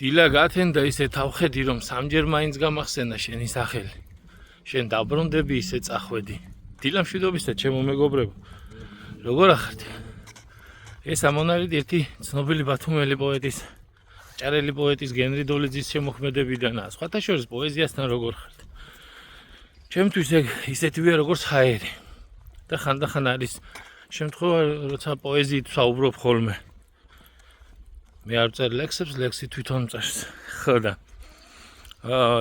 დილა გათენდა ისე თავხედი რომ სამჯერ მაინც გამახსენა შენი სახელი. შენ დაბრუნდები ისე წახვედი. დილა მშვიდობისა ჩემო მეგობრებო. როგორ ახართ? ეს ამონარიდი ერთი ცნობილი ბათუმელი პოეტის, ჭარელი პოეტის გენრი დოლიძის შემოქმედებიდანაა. სხვათა შორის პოეზიასთან როგორ ხართ? ჩემთვის ეგ ისეთივეა როგორც ჰაერი. და ხანდახან არის შემთხვევა, როცა პოეზიით ვსაუბრობ ხოლმე. მე არ წერ ლექსებს, ლექსი თვითონ წერს. ხო და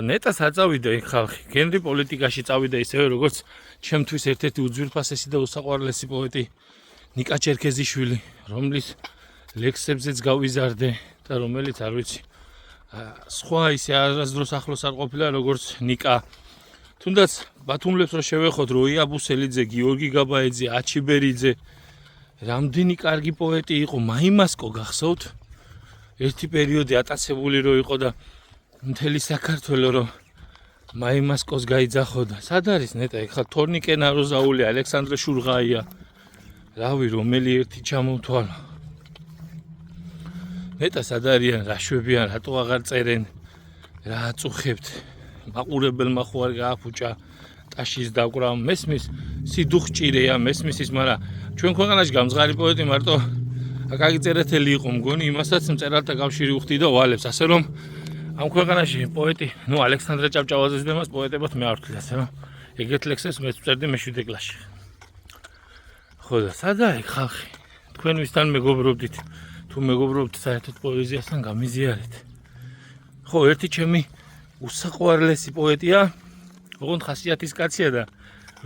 ნეტას აწავიდა იქ ხალხი. გენრი პოლიტიკაში წავიდა ისევე როგორც ჩემთვის ერთ-ერთი უძვირფასესი და უსაყვარლესი პოეტი ნიკა ჩერქეზიშვილი, რომლის ლექსებზეც გავიზარდე და რომელიც არ ვიცი, სხვა ისე არასდროს ახლოს არ ყოფილა როგორც ნიკა. თუნდაც ბათუმლებს რო შევეხოთ როია ბუსელიძე, გიორგი გაბაეძე, აჩიბერიძე, რამდენი კარგი პოეტი იყო, მაიმასკო გახსოვთ? ერთი პერიოდი ატაცებული რო იყო და მთელი საქართველო რო მაიმასკოს გაიძახოდა. სად არის ნეტა? ეხლა თორნიკე ნაროზაული, ალექსანდრე შურღაია. რავი, რომელი ერთი ჩამოვთვალო. ნეტა სად არიან, რა შვებიან, რატო აღარ წერენ, რა აწუხებთ? მაყურებელმა ხო არ გააფუჭა ტაშის დაკვრა, მესმის სიდუხჭირეა, მესმის ის, მაგრამ ჩვენ ქვეყანაში გამძღარი პოეტი მარტო აკაკი წერეთელი იყო მგონი, იმასაც მწერალთა კავშირი უხდი და ვალებს, ასე რომ ამ ქვეყანაში პოეტი, ალექსანდრე ჭავჭავაძეს დემას პოეტებად მე არ ვთვლი, ასე რომ ეგეთ ლექსებს მეც ვწერდი მე-7 კლასში. ხო და სადაა ეგ ხალხი? თქვენ ვისთან მეგობრობდით? თუ მეგობრობთ საერთოდ პოეზიასთან გამიზიარეთ. ხო, ერთი ჩემი უსაყვარლესი პოეტია, ოღონდ ხასიათის კაცია და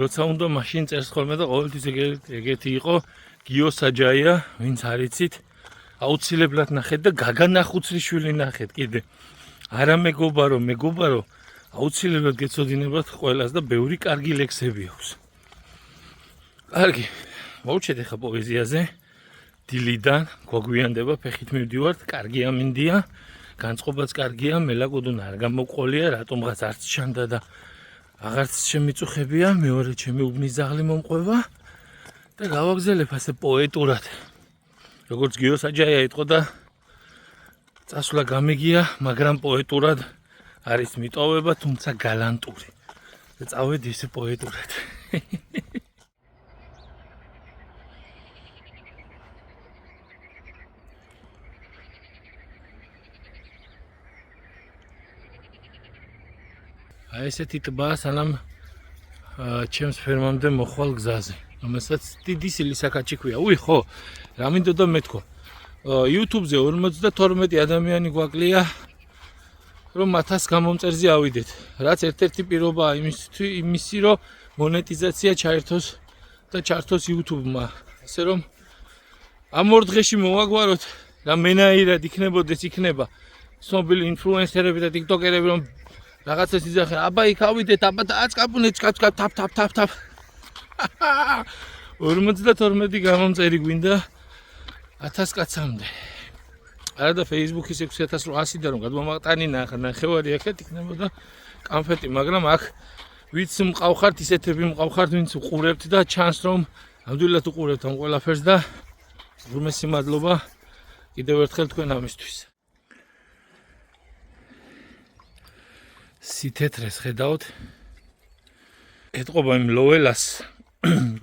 როცა უნდა მაშინ წერს ხოლმე და ყოველთვის ეგეთი იყო გიო საჯაია, ვინც არიცით, აუცილებლად ნახეთ და გაგა ნახუცრიშვილი ნახეთ კიდე. არა მეგობარო, აუცილებლად გეცოდინებათ ყველას და ბევრი კარგი ლექსები აქვს. კარგი, მოვჩეთ ახლა პოეზიაზე. დილიდან გვაგვიანდება, ფეხით მივდივართ, კარგი ამინდია, განწყობაც კარგია, მელაკოდუნა არ გამოვყოლია, რატომღაც არც ჩანდა და აღარც შემიწუხებია, მეორე ჩემი უბნის ზაღლი მომყვება და გავაგზელებ ასე პოეტურად. როგორც გიო საჯაია იტყო და წასვლა გამიგია, მაგრამ პოეტურად არის მიტოვება, თუმცა გალანტური. და წავედი ისე პოეტურად. აი ესეთი ტბაა სანამ ჩემს ფერმამდე მოხვალ გზაზე, რომელსაც დიდი სილისაკაჩი ქვია. ხო, რა მინდოდა მეთქო. YouTube-ზე 52 ადამიანი გვაკლია, რომ 1000 გამომწერზე ავიდეთ. რაც ერთ-ერთი პირობაა იმისი, რომ მონეტიზაცია ჩაერთოს და ჩართოს YouTube-მა. ასე რომ ამ ორ დღეში მოვაგვაროთ და მენაირად იქნება ცნობილი ინფლუენსერები და ტიკტოკერები, რომ რაღაცას იძახენ, აბა იქ ავიდეთ, აბა აცკაპუნეთ, თაფ. 52 გამომწერი გვინდა 1000 კაცამდე. არა და Facebook-ის 6800-და რომ გადმომაყტანინა, ახლა ნახევარი აქეთ იქნებოდა კანფეტი, მაგრამ აქ ვიც მყავხართ, ისეთები მყავხართ, ვინც უყურებთ და ჩანს რომ ნამდვილად უყურებთ ამ ყველაფერს და ურმესი მადლობა კიდევ ერთხელ თქვენ ამისთვის. სითეთრეს ხედავთ, ეთყობა იმ ლოველას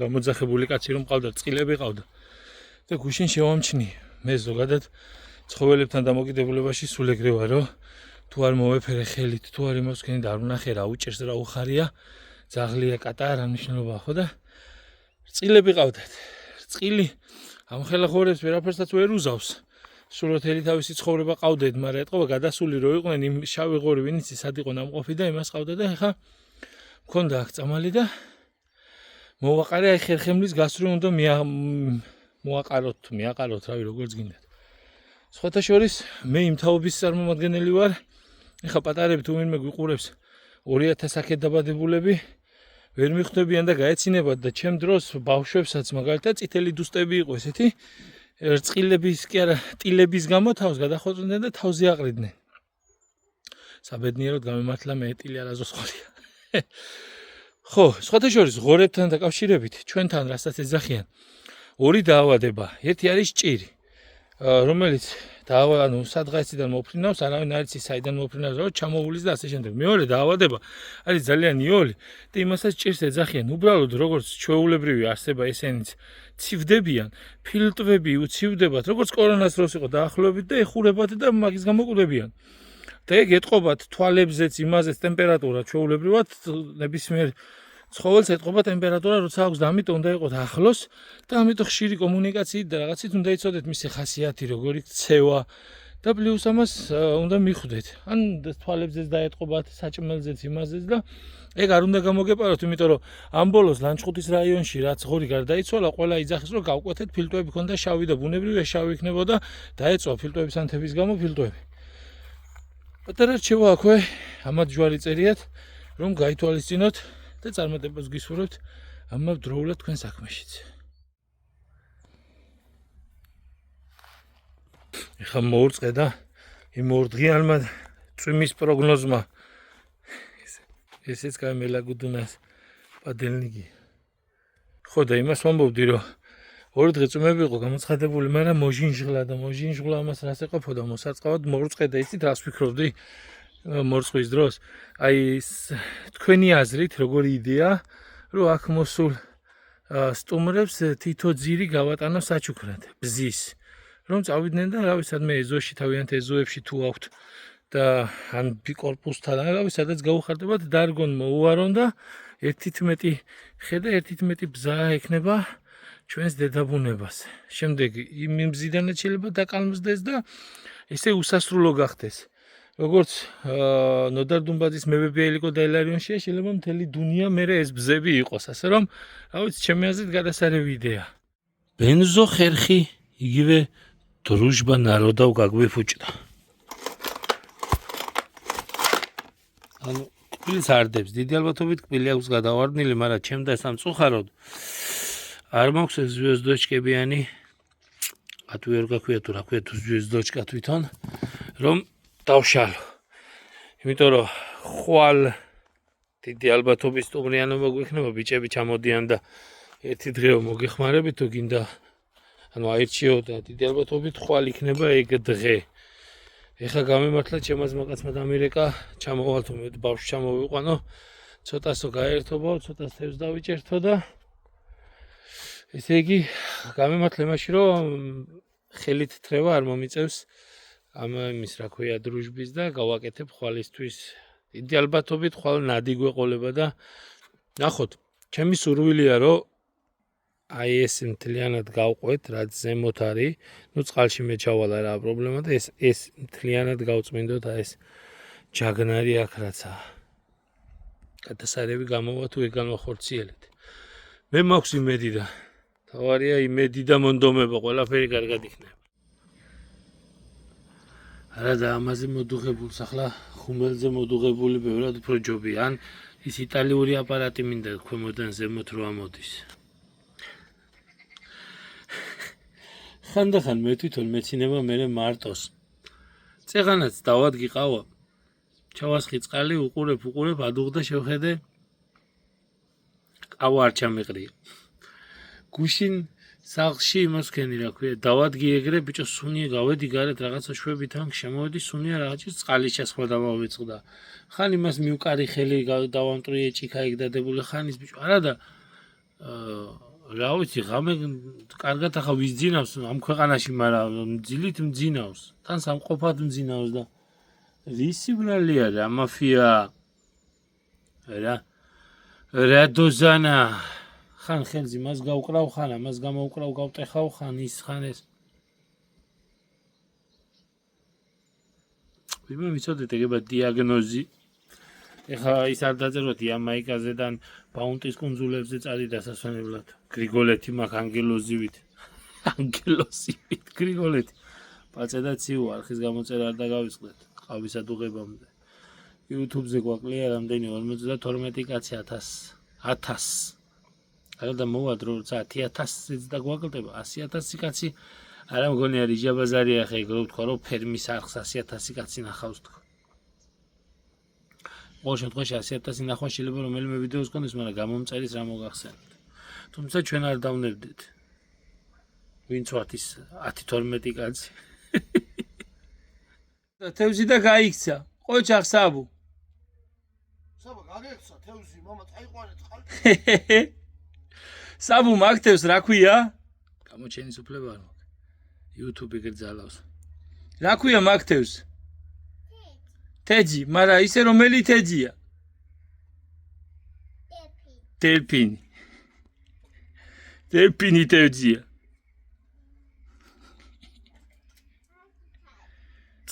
გამოძახებული კაცი რომ ყავდა, წყილები ყავდა და გუშინ შევამჩნიე. მე ზოგადად ცხოველებთან დამოკიდებულებაში სულ ეგრე ვარ, რომ თუ არ მოვეფერე ხელით, თუ არ იმოსქენი და არ ვნახე რა უჭერს, რა უხარია, ძაღლია, კატა, რა მნიშვნელობაა, ხო და წყილები ყავდათ. წყილი ამ ხელახორებს ვერაფერსაც ვერ უზავს. სულოთელი თავისი ცხოვრება ყავდეთ, მაგრამ ეთყობა გადასული რო იყვნენ იმ შავი ღორი ვინც სად იყო ნამყოფი და იმას ყავდა და ეხა მქონდა აქ წამალი და მოვაყარე აი ხერხემლის გასწვრივ უნდა მიაყაროთ, რავი როგორც გინდათ. სხვათა შორის მე იმ თაობის წარმომადგენელი ვარ. ეხა პატარები თუ ვინმე გვიყურებს 2000 აქეთ დაბადებულები ვერ მიხვდებიან და გაეცინებათ და ჩემ დროს ბავშვებსაც მაგალითად წითელი დუსტები იყო ესეთი რწყილების კი არა, ტილების გამო თავს გადახოწნდნენ და თავზე აყრიდნენ. საბედნიეროდ გამემართლა მე ტილი არაზოს ხოლია. ხო, სხვათა შორის ღორებთან დაკავშირებით ჩვენთან რასაც ეძახიან ორი დაავადება. ერთი არის ჭირი, რომელიც ანუ სადღაიციდან მოფრინავს, არავინ არ იცის საიდან მოფრინავს, რომ ჩამოვulis და ასე შემდეგ. მეორე დაავადება არის ძალიან იოლი და იმასაც ჭირს ეძახიან. უბრალოდ როგორც ჩვეულებრივი არსება ესენიც ცივდებიან, ფილტვები უცივდებათ, როგორც კორონას დროს იყო დაახლოებით და ეხურებათ და მაგის გამო კვდებიან. და ეგ ეტყობათ თვალებზეც, იმაზეც ტემპერატურა ჩვეულებრივად ნებისმიერ ცხოველს ეტყობა ტემპერატურა, როცა აქვს და ამიტომ უნდა იყოთ ახლოს და ამიტომ ხშირი კომუნიკაციით და რაღაცით უნდა იცოდეთ მისი ხასიათი, როგორი ქცევა და პლუს ამას უნდა მიხვდეთ. ან თვალებზეც დაეტყობათ, საჭმელზეც, იმაზეც და ეგ არ უნდა გამოგეპაროთ, იმიტომ რომ ამ ბოლოს ლანჩხუთის რაიონში რაც ღორი გარდაიცვალა, ყველა იძახის რომ გავკვეთეთ ფილტვები ქონდა შავი და ბუნებრივია შავი იქნებოდა, დაეწვა ფილტვების ანთების გამო ფილტვები. პატარა რჩევა აქვე, ამათ ჯვარი წერიათ, რომ გაითვალისწინოთ და წარმატებას გისურვებთ ამავდროულად თქვენ საქმეშიც. ეხლა მოურწყე და იმ ორდღიანმა წვიმის პროგნოზმა ესეც გამელაგუდუნას პადელნიგი. ხო და იმას ვამბობდი, რომ ორი დღე წვიმები იყო გამოცხადებული, მაგრამ მოჟინჟღლა და მოჟინჟღლა ამას რას ეყოფოდა მოსარწყავად მოურწყე და იცით რას ვფიქრობდი მორწყვის დროს? აი თქვენი აზრით როგორი იდეა, რომ აქ მოსულ სტუმრებს თითო ძირი გავატანო საჩუქრად, ბზის. რომ წავიდნენ და რავი სადმე ეზოში თავიანთ ეზოებში თუ აქვთ და ან ბიკორპუსთან რავი სადაც გაუხარდებათ დარგონ მოუარონ და 11 ხე და 11 ბზა ექნება ჩვენს დედაბუნებას. შემდეგ იმ მზიდანაც შეიძლება დაკალმზდეს და ესე უსასრულო გახდეს. როგორც ნოდარ დუმბაძის მებები ელიკო და ელარიონშია შეიძლება მთელი დუნია მერე ეს ბზები იყოს, ასე რომ რა ვიცი ჩემი აზრით გადასარევი იდეა. ბენზო ხერხი იგივე დრუჟბა ნაროდავ გაგვიფუჭდა. ანუ კბილს არდებს, დიდი ალბათობით კბილი აქვს გადავარდნილი, მაგრამ ჩემ და სამწუხაროდ არ მაქვს ეს ზვიეზდოჩკებიანი ატვი ვერ გაქვია თუ რა ქვია თუ ზვიეზდოჩკა თვითონ რომ დავშალო. იმიტომ რომ ხვალ დიდი ალბათობის სტუმრიანობა გვექნება, ბიჭები ჩამოდიან და ერთი დღეო მოგეხმარებით თუ გინდა ანუ აირჩიო და დიდი ალბათობით ხვალ იქნება ეგ დღე. ეხლა გამემართლა ჩემს მოკაცმა დამირეკა, ჩამოვალთო მე ბავშვს ჩამოვიყვანო, ცოტასო გაერთობო, ცოტას თევზს დავიჭერთო და ესე იგი გამემართლა იმაში რომ ხელით თრევა არ მომიწევს ამ იმის რა ქვია დრუჟბის და გავაკეთებ ხვალისთვის. დიდი ალბათობით ხვალ ნადი გვეყოლება და ნახოთ, ჩემი სურვილია რომ აი ეს მთლიანად გავყვეთ, რაც ზემოთ არის, ნუ წყალში მე ჩავალა რა პრობლემა და ეს მთლიანად გავწმინდოთ აი ეს ჯაგნარი აქ რაცა. გადასარევი გამოვა თუ ეგ განვახორციელეთ. მე მაქვს იმედი და თავარია იმედი და მონდომება, ყველაფერი კარგად იქნება. არა და ამაზე მოდუღებულს ახლა ხუმელზე მოდუღებული ბევრად უფრო ჯობია, ან ის იტალიური აპარატი მინდა ქვემოდან ზემოთ რო ამოდის. ხანდახან მე თვითონ მეცინება მე მარტოს. წეღანაც დავადგიყავა. ჩავასხი წყალი, უყურებ, ადუღდა შევხედე. ყავა არ ჩამეყრია. გუშინ სახლში იმას ქენი რა ქვია, დავადგი ეგრე, ბიჭო სუნია გავედი გარეთ რაღაცა შვებით ან შემოვედი სუნია რაღაცა წყალი ჩასხმა დავავიწყდა. ხან იმას მიუკარი ხელი დავამტრიე ჭიქა ეგ დადებული ხანის ბიჭო. არა და რა ვიცი, ღამე კარგად ახლა ვიზძინავს ამ ქვეყანაში, მაგრამ ძილით მძინავს, თან სამყოფად მძინავს და ვისი ბრალია რა მაფია რა დოზანა ხან ხელზე მას გავკრავ, ხან ამას გამოვკრავ, გავტეხავ, ხან ის ხან ეს. ვინმე მიცოდეთ ეგება დიაგნოზი. ეხლა ის არ დაწეროთ იამაიკაზედან ბაუნტის კუნძულებზე წადიდა სასვენებლად. გრიგოლეთი მაქვს ანგელოზივით. ანგელოზივით გრიგოლეთი. პაწედა ციუ არხის გამოწერა არ დაგავიწყდეთ. ყავის ადუღებამდე. YouTube-ზე გვაკლია რამდენი 52 კაცი 1000. არა და მოვადრო როცა 10000-იც დაგვაკლდება 100000 კაცი არა მგონი არის ჟაბაზარია ხე ეგ რო ვთქვა რომ ფერმის არხს 100000 კაცი ნახავს თქო. ყოველ შემთხვევაში 100000 ნახვა შეიძლება რომელიმე ვიდეოს კონდეს, მაგრამ გამომწერის რა მოგახსენებთ. თუმცა ჩვენ არ დავნებდით. ვინც ვართ ის 10-12 კაცი. თევზი და გაიქცა. ყოჩახ საბუ. საბა გაგექცა თევზი, მამა წაიყვანე წყალი. საბუ მაგ თევზს რა ქვია? გამოჩენის უფლება არ მაქვს. YouTube-ი გრძალავს. რა ქვია მაგ თევზს? თეჯი, მაგრამ ისე რომელი თეჯია? დელფინი. დელფინი თევზია.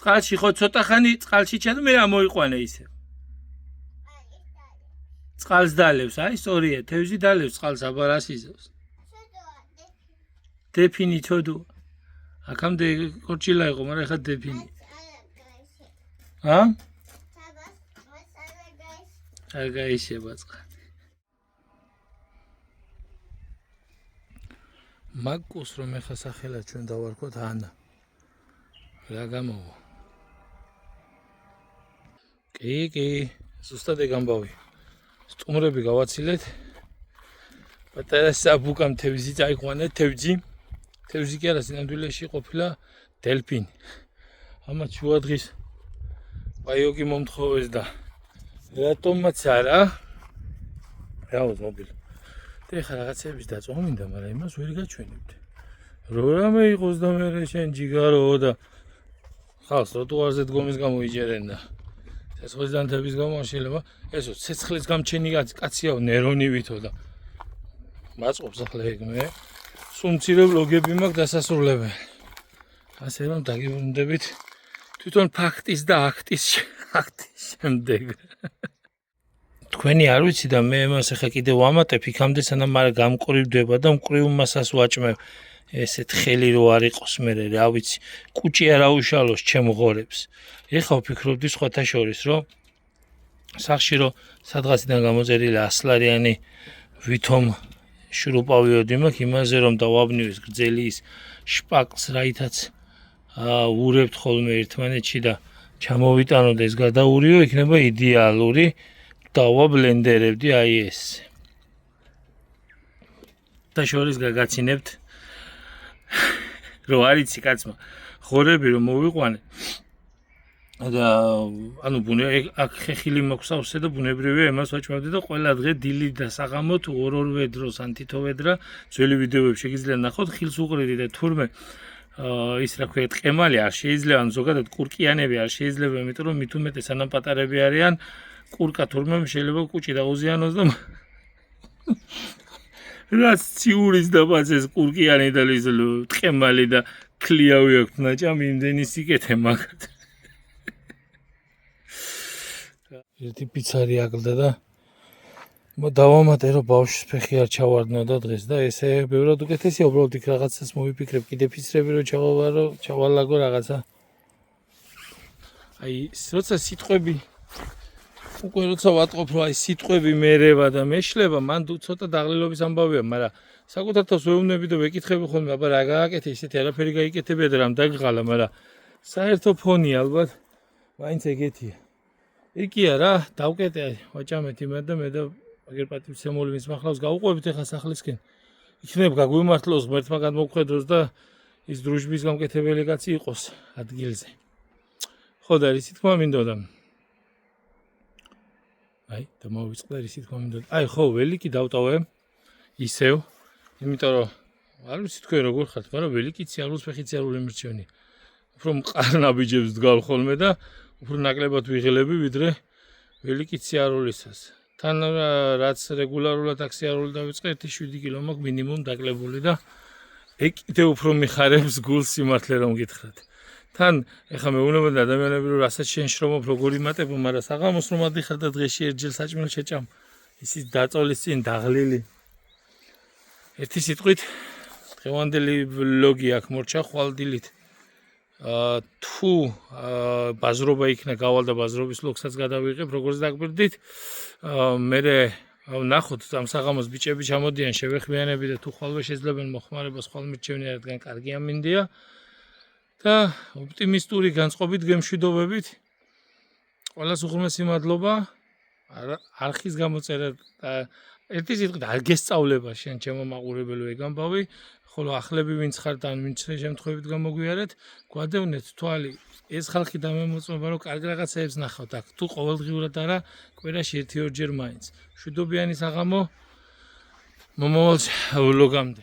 წყალში ხო ცოტა ხანი წყალში ჩადო, მე რა მოიყვანე ისე. წყალს დალევს, აი სწორია, თევზი დალევს წყალს, აბა რას იზავს. დელფინი თოდო. აქამდე კორჩილა იყო, მაგრამ ეხლა დელფინი. ჰა? არ გაიშება წყალი. მაგ კუს რომ ეხლა სახელად ჩვენ დავარქვათ ანა. რა გამოვა? კი, ზუსტად ეგ ამბავი. სტუმრები გავაცილეთ. პატარა საბუკამ თევზი წაიყვანეთ, თევზი. თევზი კი არა, სინამდვილეში ყოფილა დელფინი. ამათ შუადღის ბაიოკი მომთხოვეს და რატომაც არა? რაოს მობილი. და ეხლა რაღაცების დაწვა მინდა, მაგრამ იმას ვერ გაჩვენებდი. რო რამე იყოს და მე შენ ჯიგარო და ხალხს ტროტუარზე დგომის გამო იჯერენ და ცეცხლის დანთების გამო შეიძლება ესო ცეცხლის გამჩენი კაციაო ნერონივითო და მაწყობს ახლა ეგ მე სულ მცირე ვლოგები მაქვს დასასრულებელი. ასე რომ დაგიბრუნდებით თვითონ ფაქტის და აქტის შემდეგ. თქვენი არ ვიცი და მე მას ახლა კიდევ ვამატებ იქამდე სანამ არ გამყრივდება და მყრივ მასას ვაჭმევ. ესეთ ხელი რო არ იყოს მე რა ვიცი კუჭი არ აუშალოს ჩემ ღორებს. ეხლა ვფიქრობდი სხვათა შორის რომ სახში რომ სადღაციდან გამოწერილი 100 ლარიანი ვითომ შრუპავიოდი მაქვს იმაზე რომ დავაბნიოს გრძელი ის შპაკს რაითაც ურებთ ხოლმე ერთმანეთში და ჩამოვიტანოთ ეს გადაურიო იქნება იდეალური. დავაბლენდერებდი აი ეს. და შორის გაგაცინებთ რო არიცი კაცმა ხორები რომ მოვიყვანე და ანუ აქ ხეხილი მაქვს ავსე და ბუნებრივია იმას ვაჭმევდი და ყველა დღე დილით და საღამოთ ორ-ორ ვედროს ან თითო ვედრა ძველი ვიდეოებში შეგიძლია ნახოთ ხილს უყრიდი და თურმე ის რა ქვია ტყემალი არ შეიძლება ან ზოგადად კურკიანები არ შეიძლება იმიტომ რომ მით უმეტეს სანამ პატარები არიან კურკა თურმე შეიძლება კუჭი დაუზიანოს და რაც ციურის დაბაძეს კურკიანი და ტყემალი და ქლიავი აქვს ნაჭამი იმდენი სიკეთე მაგათ. ერთი პიცარი აკლდა და დავამატე რომ ბავშვს ფეხი არ ჩავარდნოდა დღეს და ესე ბევრად უკეთესია უბრალოდ იქ რაღაცას მოვიფიქრებ კიდე ფიცრები რომ ჩავალაგო რაღაცა. აი როცა სიტყვები უკვე როცა ვატყობ რომ აი სიტყვები მერევა და მეშლება მან ცოტა დაღლილობის ამბავია, მაგრამ საკუთარ თავს ვეუბნები და ვეკითხები ხოლმე აბა რა გააკეთე ისეთი არაფერი გაიკეთებია და რამ დაგღალა, მაგრამ საერთო ფონი ალბათ მაინც ეგეთია. იკია რა დავკეტე ვაჭამეთ იმად და მე და აგერ პატივცემული მის მახლავს გავუყვებით ახლა სახლისკენ. იქნებ გაგვიმართლოს ღმერთმა გადმოგხედოს და ის დრუჟბის გამკეთებელი კაცი იყოს ადგილზე. ხო და ისი თქმა მინდოდა. აი და მოვიწყდა ისი თქმა მინდოდა. აი ხო ველიკი დავტოვე ისევ იმიტომ რომ არ ვიცი თქვენ როგორ ხართ, მაგრამ ველიკი ციარულს ფეხი ციარული მირჩევნი. უფრო მყარნაბიჯებს დგავ ხოლმე და უფრო ნაკლებად ვიღელები ვიდრე ველიკი ციარულისას. თან რაც რეგულარულად აქსიარული დავიწყე 1.7 კილო მაქვს მინიმუმ დაკლებული და ეგ კიდევ უფრო მიხარებს გულს სიმართლე რომ გითხრათ. თან ეხლა მეუბნებოდი ადამიანები რომ რასაც შენ შრომობ როგორ იმატებ, მაგრამ საღამოს რომ ადიხარ და დღეში ერთჯერ საჭმელ შეჭამ. ისიც დაწოლის წინ დაღლილი. ერთი სიტყვით დღევანდელი ვლოგი აქ მორჩა ხვალდილით. თუ ბაზრობა იქნა გავალ და ბაზრობის ვლოგსაც გადავიღებ, როგორც დაგბირდით. მე ნახოთ ამ საღამოს ბიჭები ჩამოდიან შევეხმიანები და თუ ხვალვე შეძლებენ მოხმარებას ხვალ მირჩევნია რადგან კარგი ამინდია. და ოპტიმისტური განწყობით გემშვიდობებით ყველას უღრმესი მადლობა არხის გამოწერა და ერთი სიტყვით არ გესწავლება შენ ჩემო მაყურებელო ეგ ამბავი, ხოლო ახლები ვინც ხართ ან ვინც შემთხვევით გამოგვიარეთ, გვადევნეთ თვალი ეს ხალხი დამემოწმება რომ კარგ რაღაცეებს ნახავთ აქ თუ ყოველდღიურად არა კვირაში 1-2 ჯერ მაინც. მშვიდობიანი საღამო მომავალ ვლოგამდე.